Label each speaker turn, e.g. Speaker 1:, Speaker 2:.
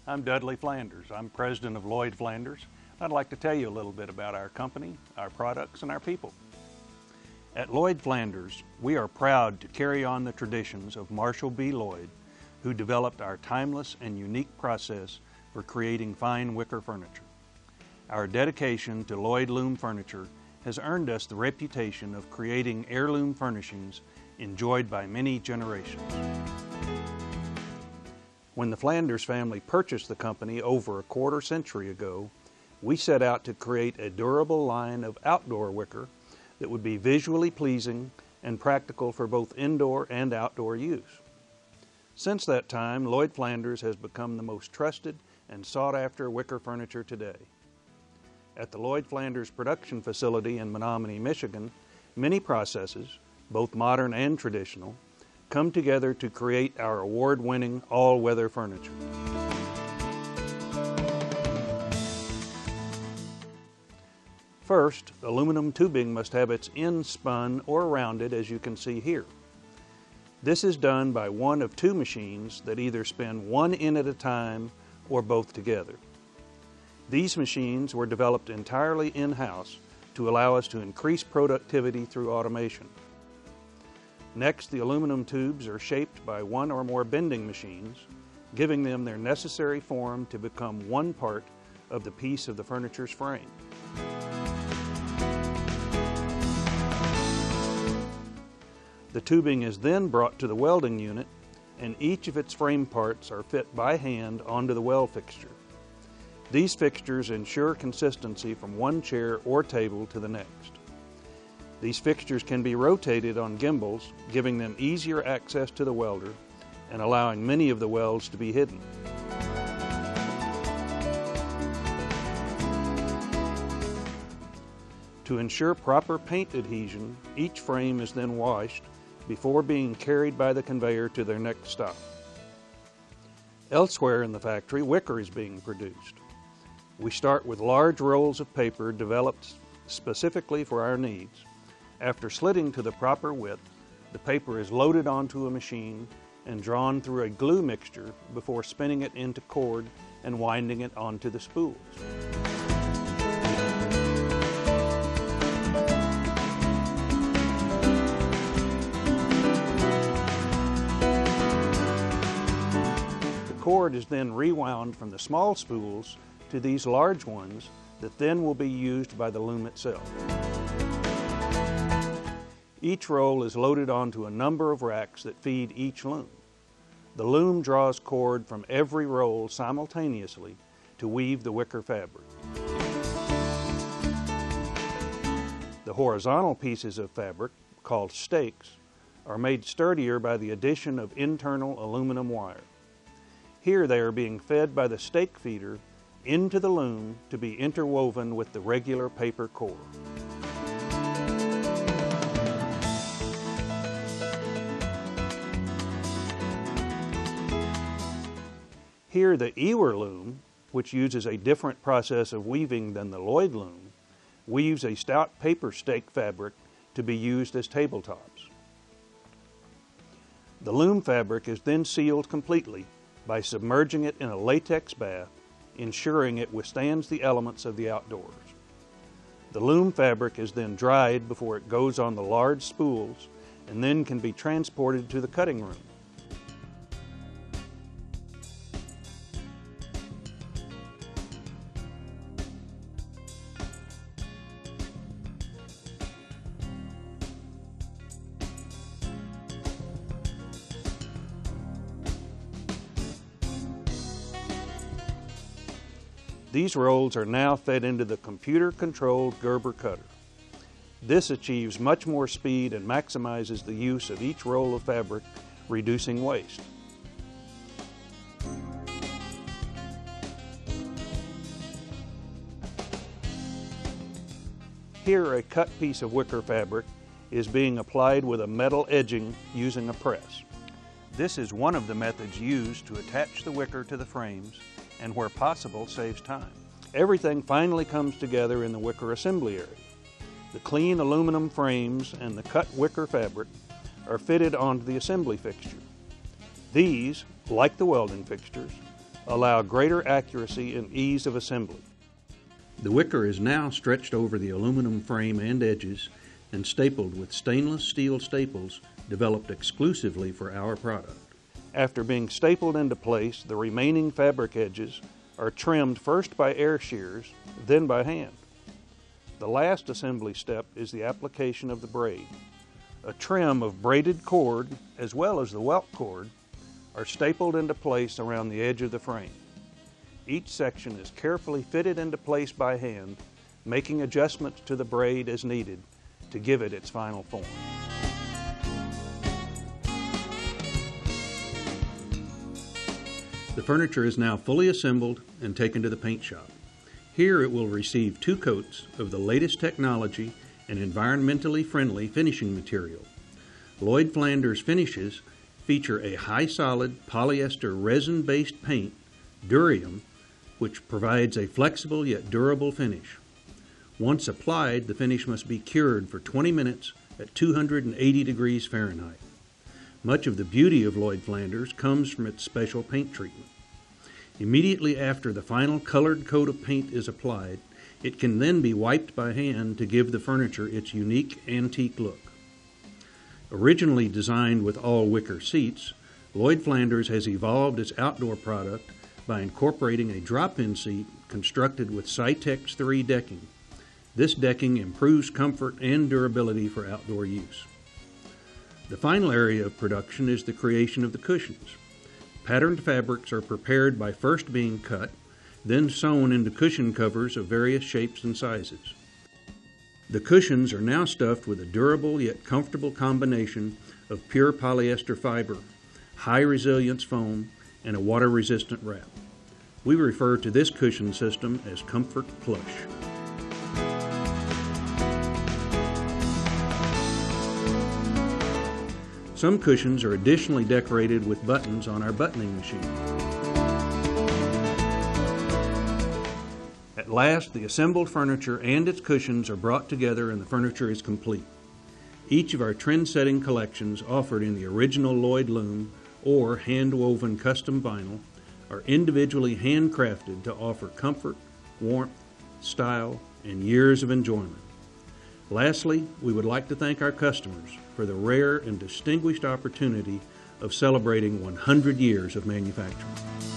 Speaker 1: I'm Dudley Flanders. I'm president of Lloyd Flanders. I'd like to tell you a little bit about our company, our products, and our people. At Lloyd Flanders, we are proud to carry on the traditions of Marshall B. Lloyd, who developed our timeless and unique process for creating fine wicker furniture. Our dedication to Lloyd Loom furniture has earned us the reputation of creating heirloom furnishings enjoyed by many generations. When the Flanders family purchased the company over a quarter century ago, we set out to create a durable line of outdoor wicker that would be visually pleasing and practical for both indoor and outdoor use. Since that time, Lloyd Flanders has become the most trusted and sought-after wicker furniture today. At the Lloyd Flanders production facility in Menominee, Michigan, many processes, both modern and traditional, come together to create our award-winning all-weather furniture. First, aluminum tubing must have its ends spun or rounded, as you can see here. This is done by one of two machines that either spin one end at a time or both together. These machines were developed entirely in-house to allow us to increase productivity through automation. Next, the aluminum tubes are shaped by one or more bending machines, giving them their necessary form to become one part of the piece of the furniture's frame. The tubing is then brought to the welding unit, and each of its frame parts are fit by hand onto the weld fixture. These fixtures ensure consistency from one chair or table to the next. These fixtures can be rotated on gimbals, giving them easier access to the welder and allowing many of the welds to be hidden. To ensure proper paint adhesion, each frame is then washed before being carried by the conveyor to their next stop. Elsewhere in the factory, wicker is being produced. We start with large rolls of paper developed specifically for our needs. After slitting to the proper width, the paper is loaded onto a machine and drawn through a glue mixture before spinning it into cord and winding it onto the spools. Cord is then rewound from the small spools to these large ones that then will be used by the loom itself. Each roll is loaded onto a number of racks that feed each loom. The loom draws cord from every roll simultaneously to weave the wicker fabric. The horizontal pieces of fabric, called stakes, are made sturdier by the addition of internal aluminum wire. Here they are being fed by the stake feeder into the loom to be interwoven with the regular paper core. Here the Ewer loom, which uses a different process of weaving than the Lloyd loom, weaves a stout paper stake fabric to be used as tabletops. The loom fabric is then sealed completely by submerging it in a latex bath, ensuring it withstands the elements of the outdoors. The loom fabric is then dried before it goes on the large spools and then can be transported to the cutting room. These rolls are now fed into the computer-controlled Gerber cutter. This achieves much more speed and maximizes the use of each roll of fabric, reducing waste. Here, a cut piece of wicker fabric is being applied with a metal edging using a press. This is one of the methods used to attach the wicker to the frames and where possible saves time. Everything finally comes together in the wicker assembly area. The clean aluminum frames and the cut wicker fabric are fitted onto the assembly fixture. These, like the welding fixtures, allow greater accuracy and ease of assembly. The wicker is now stretched over the aluminum frame and edges and stapled with stainless steel staples developed exclusively for our product. After being stapled into place, the remaining fabric edges are trimmed first by air shears, then by hand. The last assembly step is the application of the braid. A trim of braided cord, as well as the welt cord, are stapled into place around the edge of the frame. Each section is carefully fitted into place by hand, making adjustments to the braid as needed to give it its final form. The furniture is now fully assembled and taken to the paint shop. Here it will receive 2 coats of the latest technology and environmentally friendly finishing material. Lloyd Flanders finishes feature a high solid polyester resin-based paint, Durium, which provides a flexible yet durable finish. Once applied, the finish must be cured for 20 minutes at 280 degrees Fahrenheit. Much of the beauty of Lloyd Flanders comes from its special paint treatment. Immediately after the final colored coat of paint is applied, it can then be wiped by hand to give the furniture its unique antique look. Originally designed with all wicker seats, Lloyd Flanders has evolved its outdoor product by incorporating a drop-in seat constructed with Cytex 3 decking. This decking improves comfort and durability for outdoor use. The final area of production is the creation of the cushions. Patterned fabrics are prepared by first being cut, then sewn into cushion covers of various shapes and sizes. The cushions are now stuffed with a durable yet comfortable combination of pure polyester fiber, high resilience foam, and a water-resistant wrap. We refer to this cushion system as Comfort Plush. Some cushions are additionally decorated with buttons on our buttoning machine. At last, the assembled furniture and its cushions are brought together and the furniture is complete. Each of our trend-setting collections offered in the original Lloyd Loom or hand-woven custom vinyl are individually handcrafted to offer comfort, warmth, style, and years of enjoyment. Lastly, we would like to thank our customers for the rare and distinguished opportunity of celebrating 100 years of manufacturing.